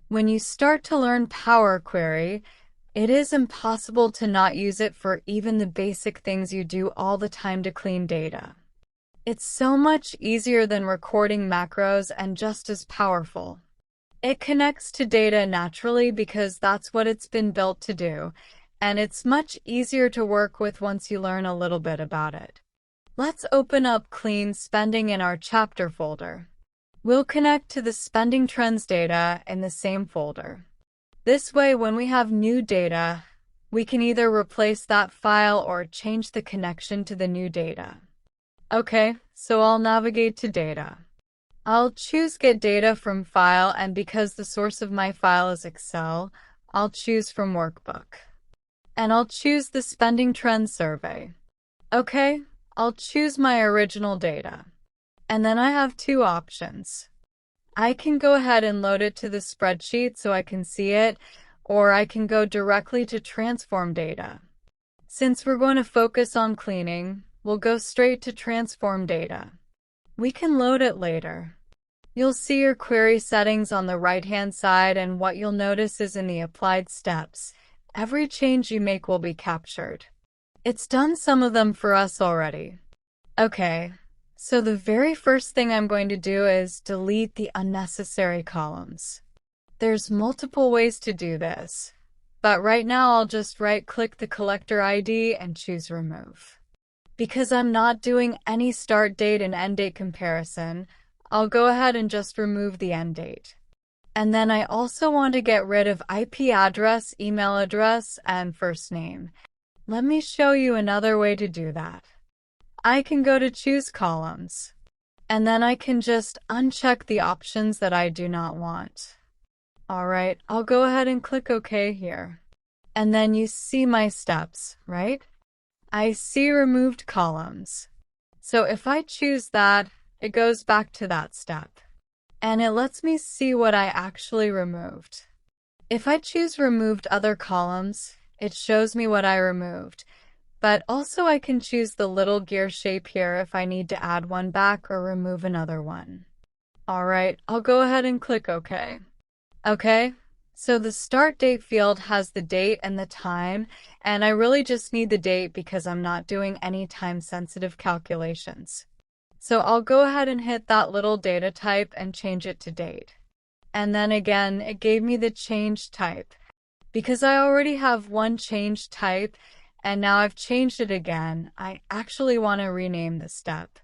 When you start to learn Power Query, it is impossible to not use it for even the basic things you do all the time to clean data. It's so much easier than recording macros and just as powerful. It connects to data naturally because that's what it's been built to do, and it's much easier to work with once you learn a little bit about it. Let's open up Clean Spending in our chapter folder. We'll connect to the spending trends data in the same folder. This way, when we have new data, we can either replace that file or change the connection to the new data. Okay, so I'll navigate to Data. I'll choose Get Data from File, and because the source of my file is Excel, I'll choose from Workbook. And I'll choose the Spending Trends Survey. Okay, I'll choose my original data. And then I have two options. I can go ahead and load it to the spreadsheet so I can see it, or I can go directly to Transform Data. Since we're going to focus on cleaning, we'll go straight to Transform Data. We can load it later. You'll see your query settings on the right-hand side, and what you'll notice is in the applied steps, every change you make will be captured. It's done some of them for us already. Okay, so the very first thing I'm going to do is delete the unnecessary columns. There's multiple ways to do this, but right now I'll just right-click the collector ID and choose Remove. Because I'm not doing any start date and end date comparison, I'll go ahead and just remove the end date. And then I also want to get rid of IP address, email address, and first name. Let me show you another way to do that. I can go to Choose Columns, and then I can just uncheck the options that I do not want. Alright, I'll go ahead and click OK here. And then you see my steps, right? I see removed columns. So if I choose that, it goes back to that step. And it lets me see what I actually removed. If I choose Removed Other Columns, it shows me what I removed. But also I can choose the little gear shape here if I need to add one back or remove another one. Alright, I'll go ahead and click OK. Okay, so the start date field has the date and the time, and I really just need the date because I'm not doing any time-sensitive calculations. So I'll go ahead and hit that little data type and change it to date. And then again, it gave me the change type. Because I already have one change type, and now I've changed it again, I actually want to rename the step.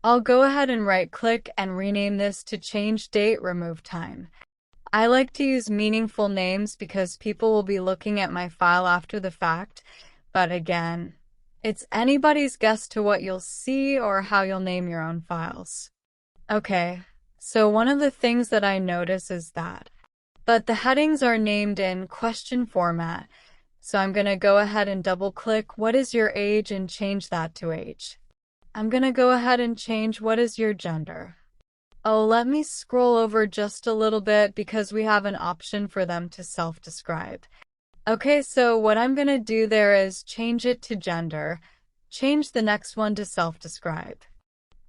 I'll go ahead and right-click and rename this to Change Date, Remove Time. I like to use meaningful names because people will be looking at my file after the fact, but again, it's anybody's guess to what you'll see or how you'll name your own files. Okay, so one of the things that I notice is that, but the headings are named in question format, so I'm going to go ahead and double-click what is your age and change that to age. I'm going to go ahead and change what is your gender. Oh, let me scroll over just a little bit because we have an option for them to self-describe. Okay, so what I'm going to do there is change it to gender, change the next one to self-describe.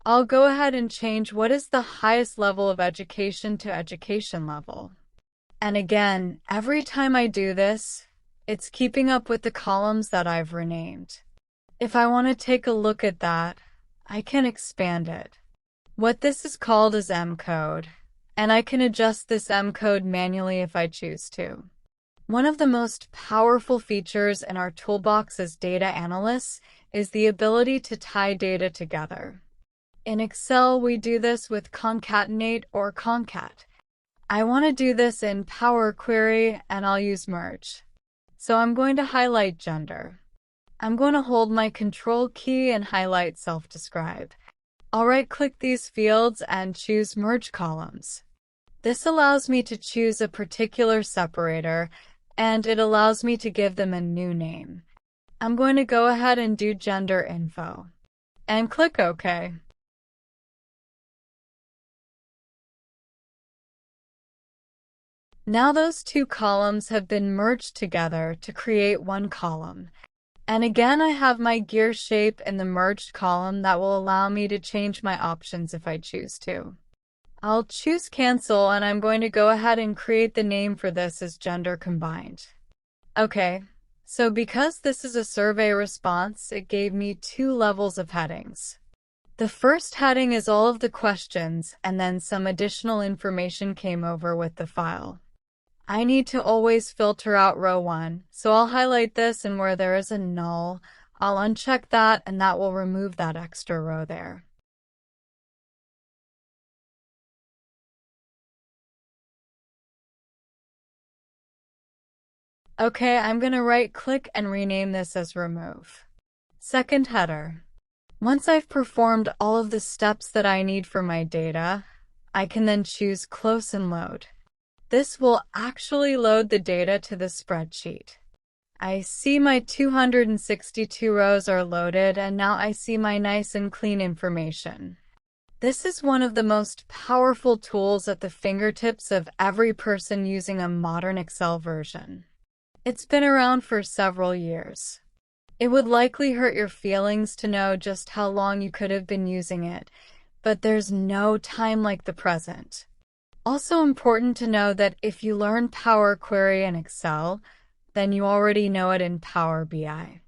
I'll go ahead and change what is the highest level of education to education level. And again, every time I do this, it's keeping up with the columns that I've renamed. If I want to take a look at that, I can expand it. What this is called is M-code, and I can adjust this M-code manually if I choose to. One of the most powerful features in our toolbox as data analysts is the ability to tie data together. In Excel, we do this with concatenate or concat. I want to do this in Power Query, and I'll use merge. So I'm going to highlight gender. I'm going to hold my Control key and highlight self-describe. I'll right-click these fields and choose Merge Columns. This allows me to choose a particular separator, and it allows me to give them a new name. I'm going to go ahead and do Gender Info, and click OK. Now those two columns have been merged together to create one column. And again, I have my gear shape in the merged column that will allow me to change my options if I choose to. I'll choose cancel, and I'm going to go ahead and create the name for this as gender combined. Okay, so because this is a survey response, it gave me 2 levels of headings. The first heading is all of the questions, and then some additional information came over with the file. I need to always filter out row 1, so I'll highlight this, and where there is a null, I'll uncheck that, and that will remove that extra row there. Okay, I'm going to right-click and rename this as remove. Second header. Once I've performed all of the steps that I need for my data, I can then choose Close and Load. This will actually load the data to the spreadsheet. I see my 262 rows are loaded, and now I see my nice and clean information. This is one of the most powerful tools at the fingertips of every person using a modern Excel version. It's been around for several years. It would likely hurt your feelings to know just how long you could have been using it, but there's no time like the present. Also important to know that if you learn Power Query in Excel, then you already know it in Power BI.